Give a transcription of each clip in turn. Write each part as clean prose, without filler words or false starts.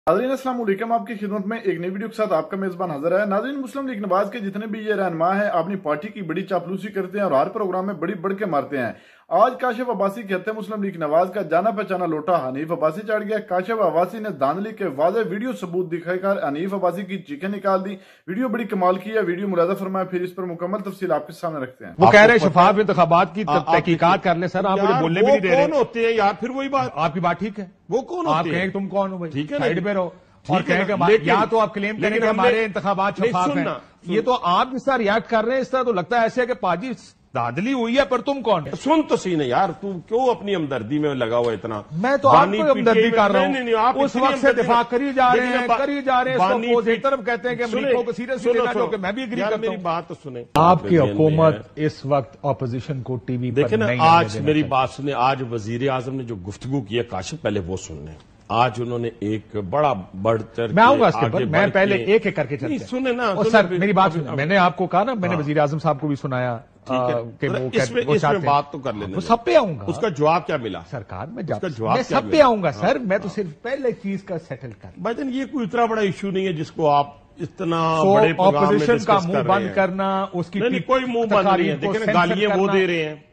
नाज़रीन अस्सलाम वालेकुम, आपकी खिदमत में एक नई वीडियो के साथ आपका मेजबान हाजिर है। नाज़रीन, मुस्लिम लीग नवाज के जितने भी ये रहनुमा हैं अपनी पार्टी की बड़ी चापलूसी करते हैं और हर प्रोग्राम में बड़ी बढ़ के मारते हैं। आज काशिफ अब्बासी कहते हैं मुस्लिम लीग नवाज का जाना पहचाना लोटा हनीफ अब्बासी चढ़ गया। काशिफ अब्बासी ने धांधली के वाज़े वीडियो सबूत दिखाकर हनीफ अब्बासी की चीखें निकाल दी। वीडियो बड़ी कमाल की है, वीडियो मुलाजा फरमाए, फिर इस पर मुकम्मल तफसील आपके सामने रखते हैं। वो कह रहे हैं शफाफ इंतखाबात की तहकीकात कर ले। सर आप मुझे बोलने भी नहीं दे रहे। कौन होते हैं यार? फिर वही बात, आपकी बात ठीक है, वो कौन आप होते हैं? कहें तुम कौन हो भाई, ठीक है, साइड पे रहो और ठीक है कहें ना, कि या तो आप क्लेम करें कि हमारे इंतखाबात शफाफ हैं। ये तो आप जिस तरह रिएक्ट कर रहे हैं इस तरह तो लगता है ऐसे है कि पाजी धांधली हुई है, पर तुम कौन? सुन तो सही नहीं यार, तू क्यों अपनी हमदर्दी में लगा हुआ इतना? मैं तो आपको हमदर्दी कर रहा हूँ। उस वक्त से दिफा करी जा रहे हैं। एक तरफ कहते हैं कि अमेरिका को सीरियसली लेना, जो कि मैं भी एग्री करता हूं। मेरी बात तो सुने, आपकी हुकूमत इस वक्त ऑपोजिशन को टीवी पर देखे ना। नहीं आज मेरी बात सुने, आज वजीर आजम ने जो गुफ्तगू की है काशिफ, पहले वो सुन लें। आज उन्होंने एक बड़ा बढ़ चढ़, मैं आऊंगा इसके पर, मैं पहले एक एक करके चलते सुने ना। सर मेरी बात सुने, मैंने आपको कहा ना, मैंने वजीर आजम साहब को भी सुनाया कि वो इसमें बात तो कर लेना। सब पे आऊंगा। उसका जवाब क्या मिला सरकार में? उसका जवाब सब पे आऊंगा सर, मैं तो सिर्फ पहले चीज का सेटल कर। भाईजान ये कोई इतना बड़ा इशू नहीं है जिसको आप इतना बड़े ऑपोजिशन का मुंह बंद करना, उसकी नहीं, कोई मुंह बंद नहीं है। देखिए ना, गालियां वो दे रहे हैं,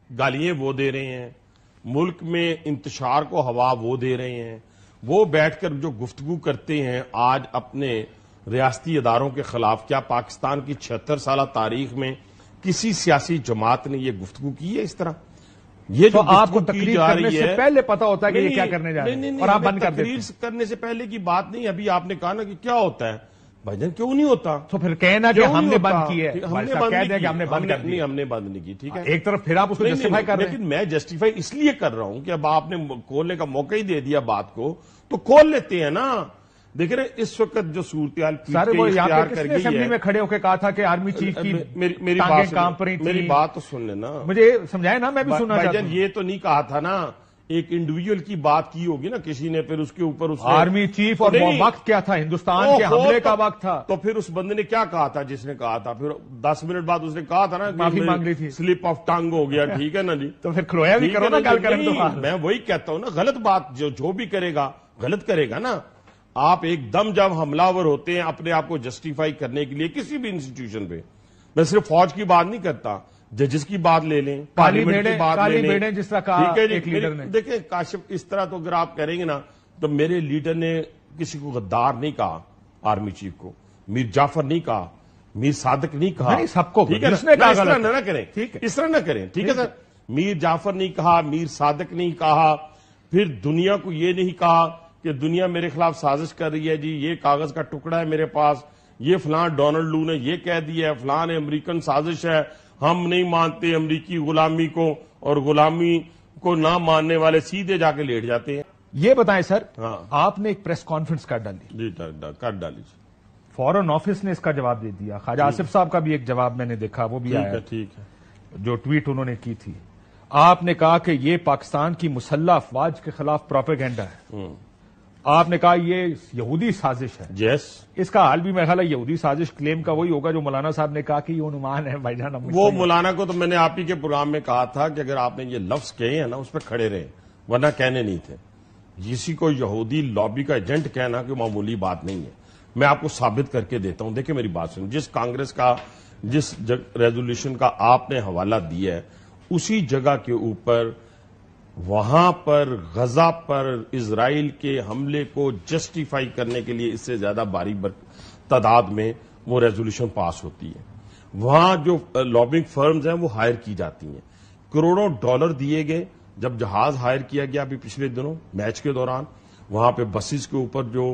गालियां वो दे रहे हैं, मुल्क में इंतशार को हवा वो दे रहे हैं। वो बैठकर जो गुफ्तगू करते हैं आज अपने रियासती इदारों के खिलाफ, क्या पाकिस्तान की 76 साल तारीख में किसी सियासी जमात ने ये गुफ्तगू की है इस तरह? ये तो जो आपको गुफ्तगू की तकरीर जा करने रही से है, पहले पता होता है कि ये क्या करने जा रहे हैं और आप बंद कर देते हैं। तकरीर करने से पहले की बात नहीं। अभी आपने कहा ना कि क्या होता है भाईजान, क्यों नहीं होता? तो फिर कहना कि हमने बंद की है, हमने बंद नहीं की, हमने बंद नहीं, हमने बंद नहीं की। ठीक है, एक तरफ फिर आप उसको जस्टिफाई कर रहे हैं। लेकिन मैं जस्टिफाई इसलिए कर रहा हूं कि अब आपने खोलने का मौका ही दे दिया बात को, तो खोल लेते हैं ना। देख रहे इस वक्त जो सूरत सर, वो यहाँ पे किसने असेंबली में खड़े होकर कहा था कि आर्मी चीफ की मेरी बात तो सुन लेना, मुझे समझाए ना, मैं भी सुनना चाहता हूं। ये तो नहीं कहा था ना, एक इंडिविजुअल की बात की होगी ना किसी ने, फिर उसके ऊपर उसने आर्मी चीफ, और वो वक्त क्या था? हिंदुस्तान के हमले का वक्त था। तो फिर उस बंदे ने क्या कहा था जिसने कहा था? फिर 10 मिनट बाद उसने कहा था ना, माफी मांग रही थी, स्लिप ऑफ टंग हो गया। ठीक है ना जी, तो फिर खलोया भी करो ना, गल करें तो। मैं वही कहता हूं ना, गलत बात जो भी करेगा गलत करेगा ना। आप एकदम जब हमलावर होते हैं अपने आप को जस्टिफाई करने के लिए किसी भी इंस्टीट्यूशन पे, मैं सिर्फ फौज की बात नहीं करता, जजेस की बात ले लें, पार्लियामेंट की बात ले लें, जिस तरह कहा एक लीडर ने। देखिए काशिफ, इस तरह तो अगर आप करेंगे ना, तो मेरे लीडर ने किसी को गद्दार नहीं कहा, आर्मी चीफ को मीर जाफर नहीं कहा, मीर सादिक नहीं कहा, सबको। ठीक है ना, इस तरह ना करें, ठीक है, इस तरह ना करें, ठीक है सर। मीर जाफर नहीं कहा, मीर सादिक नहीं कहा, फिर दुनिया को ये नहीं कहा कि दुनिया मेरे खिलाफ साजिश कर रही है जी, ये कागज का टुकड़ा है मेरे पास, ये फलां डोनाल्ड लू ने ये कह दिया है, फलां ने अमेरिकन साजिश है, हम नहीं मानते अमेरिकी गुलामी को, और गुलामी को ना मानने वाले सीधे जाके लेट जाते हैं। ये बताएं सर, हाँ, आपने एक प्रेस कॉन्फ्रेंस कर डाली जी, कर डाली। फॉरेन ऑफिस ने इसका जवाब दे दिया। ख्वाजा आसिफ साहब का भी एक जवाब मैंने देखा, वो भी आया, ठीक है, जो ट्वीट उन्होंने की थी। आपने कहा कि ये पाकिस्तान की मुसल्लह अफवाज के खिलाफ प्रोपेगेंडा है। आपने कहा ये यहूदी साजिश है। यस, इसका हाल भी मेरा ख्याल है यहूदी साजिश क्लेम का वही होगा जो मौलाना साहब ने कहा कि ये अनुमान है भाईजान। वो मौलाना को तो मैंने आप ही के प्रोग्राम में कहा था कि अगर आपने ये लफ्ज कहे हैं ना, उस पर खड़े रहे, वरना कहने नहीं थे। किसी को यहूदी लॉबी का एजेंट कहना कोई मामूली बात नहीं है। मैं आपको साबित करके देता हूं। देखिए मेरी बात सुन, जिस कांग्रेस का जिस रेजोल्यूशन का आपने हवाला दिया है, उसी जगह के ऊपर वहां पर गजा पर इजराइल के हमले को जस्टिफाई करने के लिए इससे ज्यादा भारी तादाद में वो रेजोल्यूशन पास होती है। वहां जो लॉबिंग फर्म्स हैं वो हायर की जाती हैं, करोड़ों डॉलर दिए गए। जब जहाज हायर किया गया अभी पिछले दिनों मैच के दौरान, वहां पे बसेस के ऊपर जो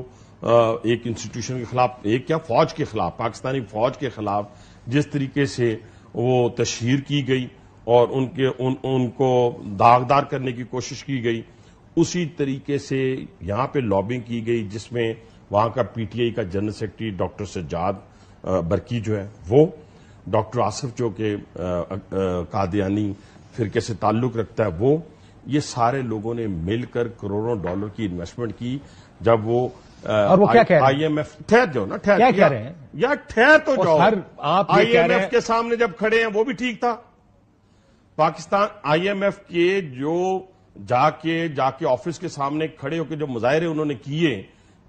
एक इंस्टीट्यूशन के खिलाफ, एक क्या फौज के खिलाफ, पाकिस्तानी फौज के खिलाफ जिस तरीके से वो तशहीर की गई और उनको दागदार करने की कोशिश की गई, उसी तरीके से यहां पे लॉबिंग की गई, जिसमें वहां का पीटीआई का जनरल सेक्रेटरी डॉक्टर सज्जाद बरकी जो है वो, डॉक्टर आसिफ जो के कादियानी फिरके से ताल्लुक रखता है वो, ये सारे लोगों ने मिलकर करोड़ों डॉलर की इन्वेस्टमेंट की। जब वो और वो क्या कह रहे हैं? IMF, ठहर जाओ ना, ठहर क्या कह रहे हैं यार, ठहर तो जाओ। आप IMF के सामने जब खड़े हैं वो भी ठीक था। पाकिस्तान IMF के जो जाके ऑफिस के सामने खड़े होकर जो मुजाहरे उन्होंने किए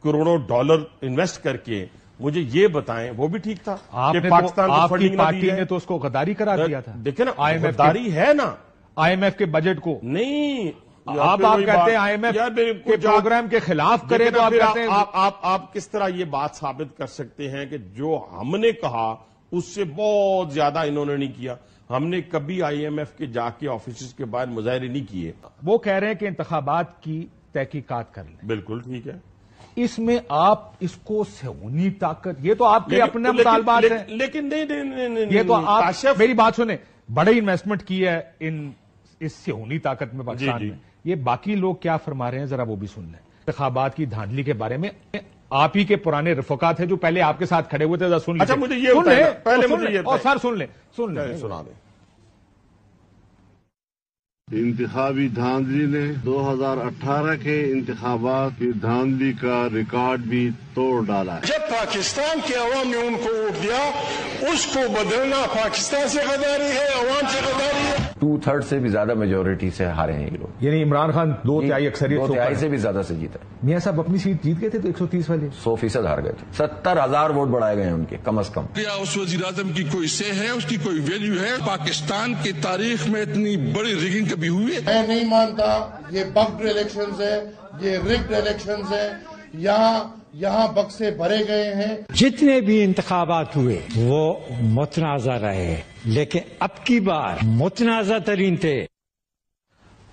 करोड़ों डॉलर इन्वेस्ट करके मुझे ये बताएं, वो भी ठीक था कि पाकिस्तान को फंडिंग पार्टी ने तो उसको गद्दारी करार दिया था। देखे ना, गद्दारी है ना, IMF के बजट को नहीं। आप कहते हैं IMF के प्रोग्राम के खिलाफ करे, तो आप कहते हैं आप किस तरह ये बात साबित कर सकते हैं कि जो हमने कहा उससे बहुत ज्यादा इन्होंने नहीं किया। हमने कभी IMF के जाके ऑफिस के बाहर मुजाहरे नहीं किए। वो कह रहे हैं कि इंतखाबात की तहकीकात कर लें। बिल्कुल ठीक है। इसमें आप इसको सेहूनी ताकत, ये तो आपके अपने मुतालबात हैं, लेकिन नहीं, ये तो आप मेरी बात सुने, बड़े इन्वेस्टमेंट की है इस सेहूनी ताकत में पाकिस्तान में। ये बाकी लोग क्या फरमा रहे हैं जरा वो भी सुन लें। इंतखाबात की धांधली के बारे में आप ही के पुराने रफीका थे जो पहले आपके साथ खड़े हुए थे, सुन अच्छा मुझे ये पहले मुझे ये और सर सुन ले सुना दे। इंतखाबी धांधली ने 2018 के इंतखाबात की धांधली का रिकॉर्ड भी तोड़ डाला है। जब पाकिस्तान के अवाम ने उनको वोट दिया, उसको बदलना पाकिस्तान से गद्दारी है, अवाम से गद्दारी है। 2/3 से भी ज्यादा मेजोरिटी से हारे हैं ये लोग। यानी इमरान खान 2 तिहाई अक्सरियत 2 तिहाई से भी ज्यादा से जीता। मियां साहब अपनी सीट जीत गए थे तो 130 वाले 100% हार गए थे। 70,000 वोट बढ़ाए गए हैं उनके कम अज कम। क्या उस वजीर आजम की कोई से है, उसकी कोई वैल्यू है? पाकिस्तान की तारीख में इतनी बड़ी रिगिंग कभी हुई है? मैं नहीं मानता ये बग्ड इलेक्शंस है, ये रिग्ड इलेक्शंस है। यहाँ बक्से भरे गए हैं। जितने भी इंतखाबात हुए वो मुतनाज़ा रहे, लेकिन अब की बार मुतनाज़ा तरीन थे।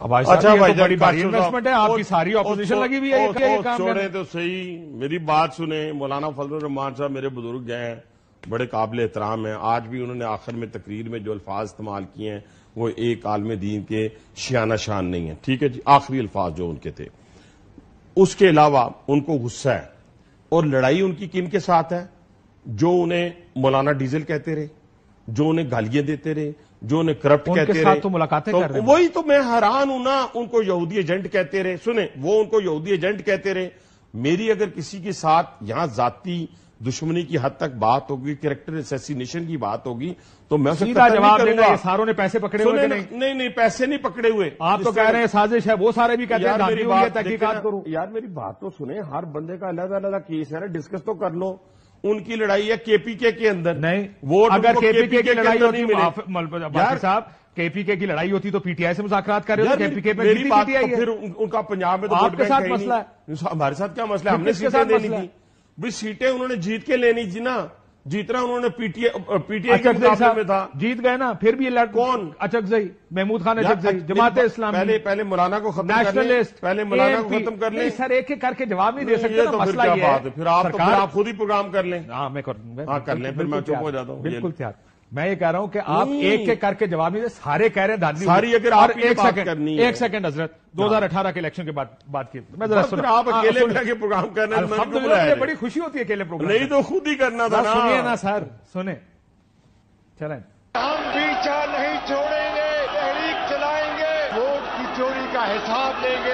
अच्छा भाई, बड़ी भारी इन्वेस्टमेंट है, आपकी सारी ऑपोजिशन लगी हुई है। छोड़े तो सही, मेरी बात सुने। मौलाना फजलुर रहमान साहब मेरे बुजुर्ग हैं, बड़े काबिल एहतराम हैं। आज भी उन्होंने आखिर में तकरीर में जो अल्फाज इस्तेमाल किए हैं वो एक आलम दीन के शियाना शान नहीं है, ठीक है जी। आखिरी अल्फाज जो उनके थे, उसके अलावा उनको गुस्सा है और लड़ाई उनकी किन के साथ है? जो उन्हें मौलाना डीजल कहते रहे, जो उन्हें गालियां देते रहे, जो उन्हें करप्ट कहते रहे, तो मुलाकातें कर रहे हैं। वही तो मैं हैरान हूं ना। उनको यहूदी एजेंट कहते रहे, सुने, वो उनको यहूदी एजेंट कहते रहे। मेरी अगर किसी के साथ यहां जाती दुश्मनी की हद तक बात होगी, कैरेक्टर असैसिनेशन की बात होगी, तो मैं सीधा जवाब देगा ये सारों ने पैसे पकड़े हुए नहीं, पैसे नहीं पकड़े हुए। आप तो कह रहे हैं साजिश है, वो सारे भी कहते हैं तहकीकात करो। यार मेरी बात तो सुने, हर बंदे का अलग अलग केस है ना, डिस्कस तो कर लो। उनकी लड़ाई है केपीके के अंदर, नहीं वोट अगर केपीके की लड़ाई होती साहब, केपीके की लड़ाई होती तो पीटीआई से मुज़ाकरात कर रहे हो, केपीके पे मेरी बात फिर उनका पंजाब में तो आपके साथ मसला है। हमारे साथ क्या मसला है? हमने सीटें देनी थी भाई, सीटें उन्होंने जीत के लेनी थी ना। जीतना उन्होंने पीटीआई के मुकाबले में था, जीत गए ना। फिर भी ये कौन? अचकज़ई, महमूद खान अचकज़ई, जमात इस्लामी। पहले मौलाना को खत्म कर ले, पहले मौलाना को खत्म कर ले। सर एक एक करके जवाब नहीं दे सकते, तो मसला ये है। फिर आप खुद ही प्रोग्राम कर लें। हाँ मैं करूंगा, हाँ कर लें, फिर मैं चुप हो जाता हूँ। बिल्कुल तैयार। मैं ये कह रहा हूं कि आप एक एक करके जवाब नहीं दे, सारे कह रहे हैं सारी अगर आप एक सेकंड हजरत 2018 के इलेक्शन के बाद बात की मैं जरा सुना। आप अकेले के प्रोग्राम करना है, बड़ी खुशी होती है अकेले प्रोग्राम। नहीं तो खुद ही करना था ना। सुनिए ना सर, सुने, चलें। हम पीछा नहीं छोड़ेंगे, तहरीक चलाएंगे, वोट की चोरी का हिसाब लेंगे।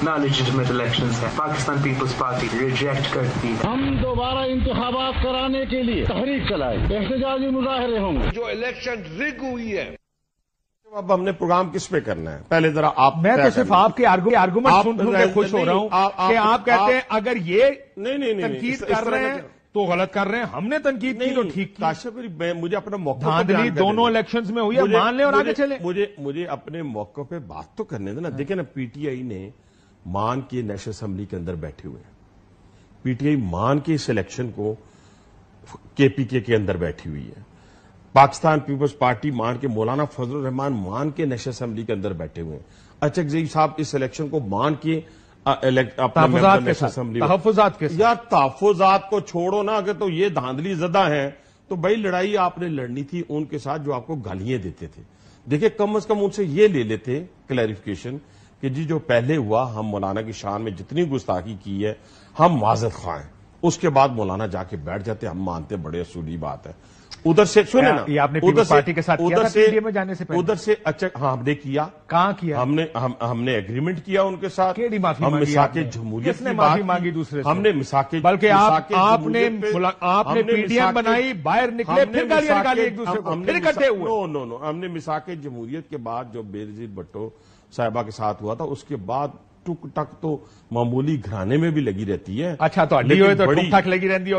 नॉलेजिटिमेट इलेक्शंस है, पाकिस्तान पीपल्स पार्टी रिजेक्ट करती है। हम दोबारा इंतखाबात कराने के लिए तहरीक चलाए, एहतजाजी मुजाहरे होंगे। जो इलेक्शन रिग हुई है, अब हमने प्रोग्राम किस पे करना है? पहले जरा आप, मैं तो सिर्फ आपके आर्गूमेंट सुन के खुश हो रहा हूं कि आप कहते हैं अगर ये तनकीद कर रहे हैं तो गलत कर रहे हैं, हमने तनकीद की तो ठीक की। काशिफ मुझे अपना मौका, धांधली दोनों इलेक्शंस में हुई है, मान ले और आगे चले। मुझे अपने मौके पे बात तो करने देना। देखिए ना, पीटीआई ने मान के नेशनल असेंबली के अंदर बैठे हुए हैं। पीटीआई मान के इस इलेक्शन को केपीके के अंदर बैठी हुई है। पाकिस्तान पीपल्स पार्टी मान के, मौलाना फजलुर रहमान मान के नेशनल असेंबली के अंदर बैठे हुए हैं। अचकज़ई साहब इस इलेक्शन को मान के तहफ़्फ़ुज़ात के यार तहफ़्फ़ुज़ात को छोड़ो ना। अगर तो ये धांधली ज़दा है तो भाई लड़ाई आपने लड़नी थी उनके साथ जो आपको गालियां देते थे। देखिए कम से कम उनसे ये ले लेते क्लैरिफिकेशन कि जी जो पहले हुआ, हम मौलाना की शान में जितनी गुस्ताखी की है हम माज़रत ख़्वाह हैं। उसके बाद मौलाना जाके बैठ जाते, हम मानते बड़े असूली बात है। उधर से सुने ना, ये आपने पीपल्स पार्टी के साथ किया था पीडीए में जाने से पहले? उधर से अच्छा, हाँ हमने किया। कहां किया? हमने एग्रीमेंट किया उनके साथ। केड़ी माफी हम मांगी? मिसाके जमहूरियत की माफी मांगी दूसरे से? हमने मिसाके, बल्कि आपने पीडीएम बनाई, बाहर निकले, फिर गालियां निकाली एक दूसरे को, फिर इकट्ठे हुए। नो, हमने मिसाके जमहूरियत के बाद जो बेनजीर भुट्टो साहिबा के साथ हुआ था, उसके बाद ٹک ٹک تو معمولی گھرانے میں بھی لگی رہتی ہے. اچھا تو اڈی ہوئے تو ٹک ٹک لگی رہتی ہے.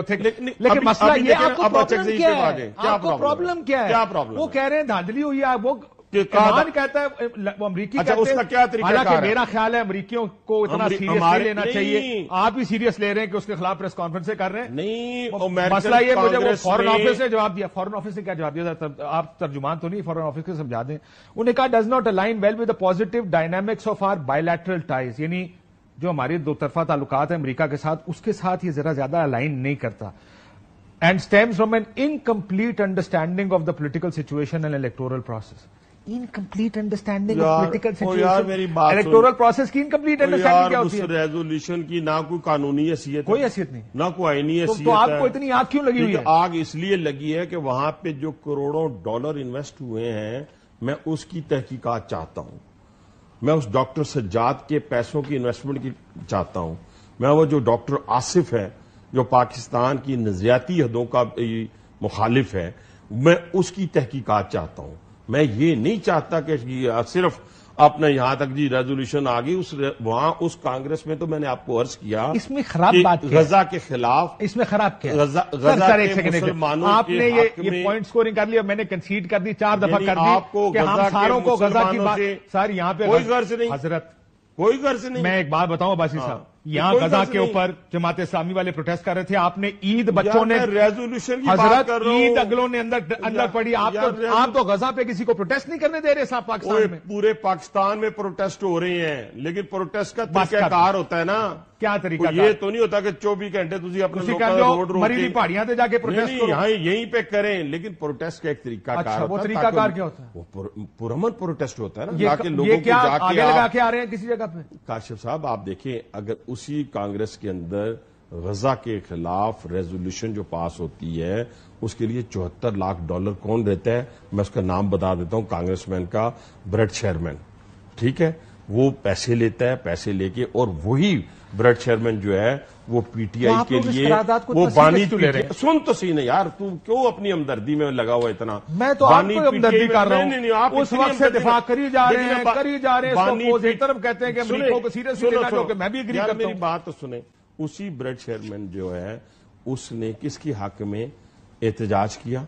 لیکن مسئلہ یہ آپ کو پرابلم کیا ہے؟ آپ کو پرابلم کیا ہے؟ وہ کہہ رہے ہیں دھاندلی ہوئی ہے. وہ ایمان کہتا ہے وہ امریکی کہتے ہیں. حالانکہ میرا خیال ہے امریکیوں کو اتنا سیریس نہیں لینا چاہیے. آپ بھی سیریس لے رہے ہیں کہ اس کے خلاف پریس کانفرنس کر رہے ہیں. نہیں مسئلہ یہ مجھے وہ فورن آفس نے جواب دیا. فورن آفس نے کیا جواب دیا؟ آپ ترجمان تو نہیں, فورن آفس کے سمجھا دیں. انہوں نے کہا does not align well with the positive dynamics of our bilateral ties. یعنی جو ہماری دو طرفہ تعلقات ہیں امریکہ کے ساتھ, اس کے ساتھ یہ ذرا زیادہ الائن نہیں کرتا. And stems from an incomplete understanding of the political situation and electoral process. Incomplete understanding of political situation, electoral process کی انکمپلیٹ انڈرسٹینڈنگ کیا ہوتی ہے؟ اس ریزولوشن کی نہ کوئی قانونی حیثیت, کوئی حیثیت نہیں, نہ کوئی آئینی حیثیت. تو آپ کو اتنی آگ کیوں لگی ہوئی ہے؟ آگ اس لیے لگی ہے کہ وہاں پہ جو کروڑوں ڈالر انویسٹ ہوئے ہیں, میں اس کی تحقیقات چاہتا ہوں. میں اس ڈاکٹر سجاد کے پیسوں کی انویسٹمنٹ کی چاہتا ہوں. میں وہ جو ڈاکٹر آصف ہے جو پاکستان کی نظریاتی حدوں کا مخالف ہے, میں اس کی تحقیقات چاہتا ہوں. میں یہ نہیں چاہتا کہ صرف اپنے یہاں تک جی ریزولوشن آ گئی. وہاں اس کانگریس میں تو میں نے آپ کو عرض کیا اس میں خراب بات کیا, غزہ کے خلاف اس میں خراب کیا, غزہ کے مسلمانوں آپ نے یہ پوائنٹ سکورنگ کر لیا, میں نے کنسیڈ کر دی 4 دفعہ کر دی کہ ہم ساروں کو غزہ کی بات. سر یہاں پہ کوئی غرض نہیں, حضرت کوئی غرض نہیں. میں ایک بات بتاؤں عباسی صاحب, یہاں غزہ کے اوپر جماعت اسلامی والے پروٹیسٹ کر رہے تھے. آپ نے عید بچوں نے ریزولوشن کی حضرت عید اگلوں نے اندر پڑی. آپ تو غزہ پہ کسی کو پروٹیسٹ نہیں کرنے دے رہے صاحب پاکستان میں. پورے پاکستان میں پروٹیسٹ ہو رہے ہیں, لیکن پروٹیسٹ کا طریقہ کار ہوتا ہے نا. کیا طریقہ؟ یہ تو نہیں ہوتا کہ 24 گھنٹے تھی اپنے روڈ مریلی پہاڑیاں تے جا کے پروٹیسٹ کرو. یہاں یہیں پہ کریں, لیکن پروٹیسٹ کا ایک طریقہ کار ہوتا ہے. وہ طریقہ کار کیا ہوتا ہے؟ وہ پرامن پروٹیسٹ ہوتا ہے نا. یہ کیا آگے لگا کے آ رہے ہیں کسی جگہ پہ؟ کاشف صاحب آپ دیکھیں, اگر اسی کانگریس کے اندر غزہ کے خلاف ریزولوشن جو پاس ہوتی ہے, اس کے لیے $74 لاکھ کون دیتا ہے؟ میں اس کا نام بتا دیتا ہوں, کانگریس مین کا بریٹ شیرمین. ٹھیک ہے, وہ پیسے لیتا ہے, پیسے لے کے, اور وہی بریٹ شیرمین جو ہے وہ پی ٹی آئی کے لیے وہ بانی سن تو سی نہیں یار, تو کیوں اپنی ہمدردی میں لگا ہوا اتنا؟ میں تو آپ کو ہمدردی کر رہا ہوں. اس وقت سے دفاع کری جا رہے ہیں, طرف کہتے ہیں کہ امریکہ کو سیریس لینا, جو کہ میں بھی اگری کرتا ہوں. میری بات تو سنیں, اسی بریٹ شیرمین جو ہے اس نے کس کی حق میں احتجاج کیا؟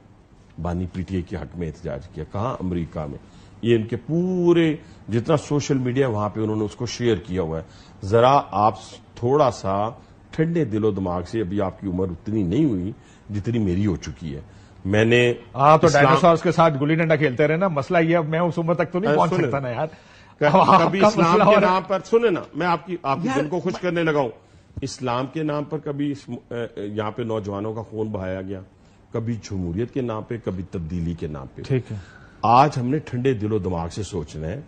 بانی پی ٹی آئی کے حق میں احتجاج کیا. کہاں؟ امریکہ میں. یہ ان کے پورے جتنا سوشل میڈیا وہاں پہ انہوں نے اس کو شیئر کیا ہوا ہے. ذرا آپ تھوڑا سا ٹھنڈے دل و دماغ سے, ابھی آپ کی عمر اتنی نہیں ہوئی جتنی میری ہو چکی ہے. میں نے تو ڈائناسورس کے ساتھ گلی ڈنڈا کھیلتے رہے نا. مسئلہ یہ اب میں اس عمر تک تو نہیں پہنچ سکتا نا یار. کبھی اسلام کے نام پر سنیں نا, میں آپ کی دل کو خوش کرنے لگا ہوں. اسلام کے نام پر کبھی یہاں پہ نوجوانوں کا خون بہایا گیا, کبھی جمہوریت کے نام پہ, کبھی تبدیلی کے نام پہ. ٹھیک ہے, آج ہم نے ٹھنڈے دل و دماغ سے سوچنا ہے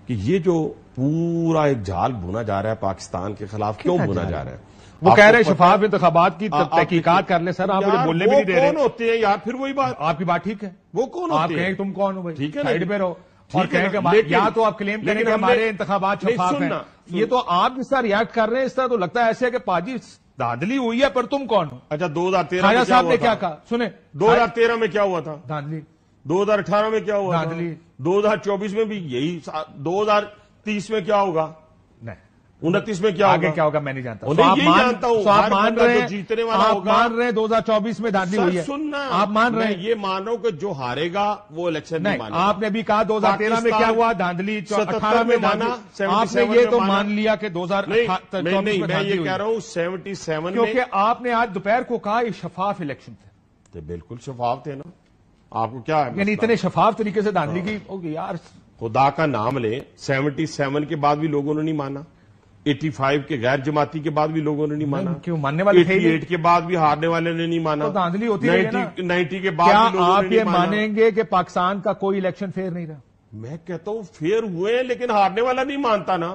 کہ یہ جو پورا ایک جال بنا جا رہا ہے پاکستان کے خلاف, کیوں بنا جا رہا ہے؟ وہ کہہ رہے ہیں شفاف انتخابات کی تحقیقات کر لیں. سر آپ مجھے بولنے بھی نہیں دے رہے. کون ہوتے ہیں یار؟ پھر وہی بات, آپ کی بات ٹھیک ہے, وہ کون ہوتے ہیں؟ آپ کہیں تم کون ہو بھائی, ٹھیک ہے, سائیڈ پہ رہو اور کہیں کہ یا تو آپ کلیم کریں کہ ہمارے انتخابات شفاف ہیں. یہ تو آپ اس طرح ریاکٹ کر رہے ہیں, اس طرح تو لگتا ہے ایسے کہ پاجی دھاندلی ہوئی ہے, پر تم کون ہو؟ اچھا 2013 صاحب نے کیا کہا سنیں, 2013 میں کیا ہوا تھا دھاندلی, 2018 میں کیا ہوا تھا دھاندلی, 2024 میں بھی یہی, 2030 میں کیا ہوگا, 29 میں کیا ہوگا, آگے کیا ہوگا میں نہیں جانتا. آپ مان رہے ہیں جیتنے والا ہوگا, مان رہے ہیں 2024 میں دھاندلی ہوئی ہے. سننا, آپ مان رہے ہیں, یہ مان رہا ہوں کہ جو ہارے گا وہ الیکشن نہیں مانے گا. آپ نے ابھی کہا 2013 میں کیا ہوا, دھاندلی 18 میں مانا, آپ نے یہ تو مان لیا کہ 2024 میں نہیں. میں یہ کہہ رہا ہوں 77 میں, کیونکہ آپ نے آج دوپہر کو کہا یہ شفاف الیکشن تھے. بالکل شفاف تھے نا. آپ کو کیا ہے, یعنی اتنے شفاف طریقے سے دھاندلی کی ہوگی یار. خدا کا نام لیں, 77 کے بعد بھی لوگوں نے نہیں مانا, 85 کے غیر جماعتی کے بعد بھی لوگوں نے نہیں مانا, کیوں ماننے والے 88 کے بعد بھی ہارنے والے نے نہیں مانا, دھاندلی ہوتی ہے نا. 90 کے بعد بھی لوگوں نے نہیں مانا. آپ یہ مانیں گے کہ پاکستان کا کوئی الیکشن فیئر نہیں رہا؟ میں کہتا ہوں فیئر ہوئے ہیں, لیکن ہارنے والا نہیں مانتا نا,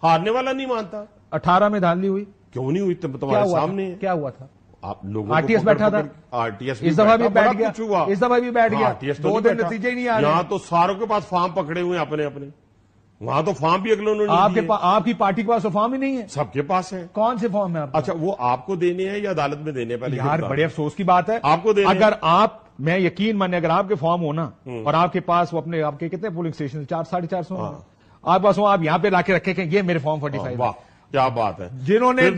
ہارنے والا نہیں مانتا. 18 میں دھاندلی ہوئی, کیوں نہیں ہوئی؟ تمہارے سامنے کیا ہوا تھا. آپ لوگوں آر ٹی ایس بیٹھا تھا, آر ٹی ایس اس دفعہ بھی بیٹھ گیا, اس دفعہ بھی بیٹھ گیا, 2 دن نتیجے ہی نہیں آ رہے. یہاں تو ساروں کے پاس فارم پکڑے ہوئے ہیں اپنے اپنے, وہاں تو فارم بھی اگلے آپ کی پارٹی کے پاس فارم ہی نہیں ہے. سب کے پاس ہے. کون سے فارم ہے؟ اچھا وہ آپ کو دینے ہیں یا عدالت میں دینے ہیں؟ یار بڑے افسوس کی بات ہے, آپ کو دینے. اگر آپ, میں یقین مانے, اگر آپ کے فارم ہونا اور آپ کے پاس وہ اپنے آپ کے کتنے پولنگ اسٹیشن 400-450 آپ بس آپ یہاں پہ لا کے رکھے کہ یہ میرے فارم 45 واہ کیا بات ہے. جنہوں نے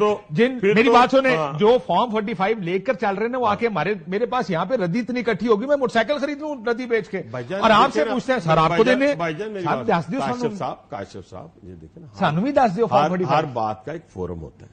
میری بات سنیں جو فارم 45 لے کر چل رہے ہیں وہ آ کے میرے پاس یہاں پہ ردی اتنی اکٹھی ہوگی میں موٹر سائیکل خرید لوں ردی بیچ کے اور آپ سے پوچھتے ہیں سر آپ کو دینے کاشف صاحب یہ دیکھیں سانو بھی دس دیو فارم 45. ہر بات کا ایک فورم ہوتا ہے,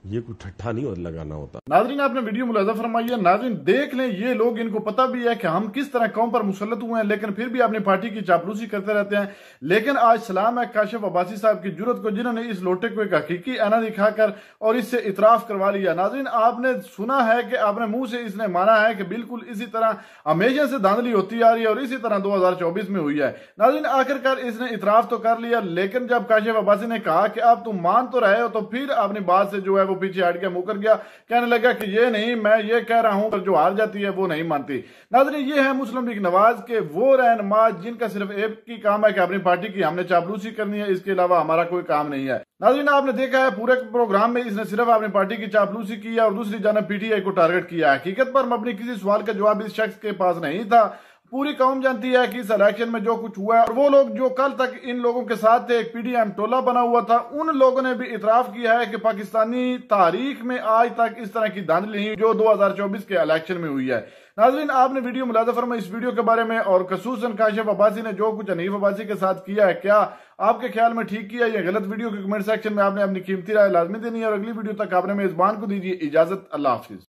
یہ کوئی ٹھٹھا نہیں لگانا ہوتا. ناظرین آپ نے ویڈیو ملاحظہ فرمائی ہے. ناظرین دیکھ لیں یہ لوگ ان کو پتہ بھی ہے کہ ہم کس طرح قوم پر مسلط ہوئے ہیں لیکن پھر بھی اپنی پارٹی کی چاپلوسی کرتے رہتے ہیں. لیکن آج سلام ہے کاشف عباسی صاحب کی جرت کو جنہوں نے اس لوٹے کو ایک حقیقی آئینہ دکھا کر اور اس سے اعتراف کروا لیا. ناظرین آپ نے سنا ہے کہ آپ نے منہ سے اس نے مانا ہے کہ بالکل اسی طرح ہمیشہ سے دھاندلی ہوتی آ رہی ہے اور اسی طرح 2024 میں ہوئی ہے. ناظرین آخرکار اس نے اعتراف تو کر لیا لیکن جب کاشف عباسی نے کہا کہ اب تم مان تو رہے ہو تو پھر اپنی بات سے جو ہے وہ پیچھے ہٹ گیا, گیا, کہنے لگا کہ یہ نہیں میں یہ کہہ رہا ہوں پر جو ہار جاتی ہے وہ نہیں مانتی. ناظرین یہ ہے مسلم لیگ نواز کے وہ رہنما جن کا صرف ایک ہی کام ہے کہ اپنی پارٹی کی ہم نے چاپلوسی کرنی ہے, اس کے علاوہ ہمارا کوئی کام نہیں ہے. ناظرین آپ نے دیکھا ہے پورے پروگرام میں اس نے صرف اپنی پارٹی کی چاپلوسی کی ہے اور دوسری جانب پی ٹی آئی کو ٹارگٹ کیا. حقیقت پر مبنی کسی سوال کا جواب اس شخص کے پاس نہیں تھا. پوری قوم جانتی ہے کہ اس الیکشن میں جو کچھ ہوا ہے اور وہ لوگ جو کل تک ان لوگوں کے ساتھ تھے ایک پی ڈی ایم ٹولہ بنا ہوا تھا, ان لوگوں نے بھی اعتراف کیا ہے کہ پاکستانی تاریخ میں آج تک اس طرح کی دھاندلی نہیں جو 2024 کے الیکشن میں ہوئی ہے. ناظرین آپ نے ویڈیو ملاحظہ فرمائی اس ویڈیو کے بارے میں اور خصوصاً کاشف عباسی نے جو کچھ حنیف عباسی کے ساتھ کیا ہے کیا آپ کے خیال میں ٹھیک کیا یا غلط؟ ویڈیو کے کمنٹ سیکشن میں آپ نے اپنی قیمتی رائے لازمی دینی ہے اور اگلی ویڈیو تک آپ نے میزبان کو دیجیے اجازت. اللہ حافظ.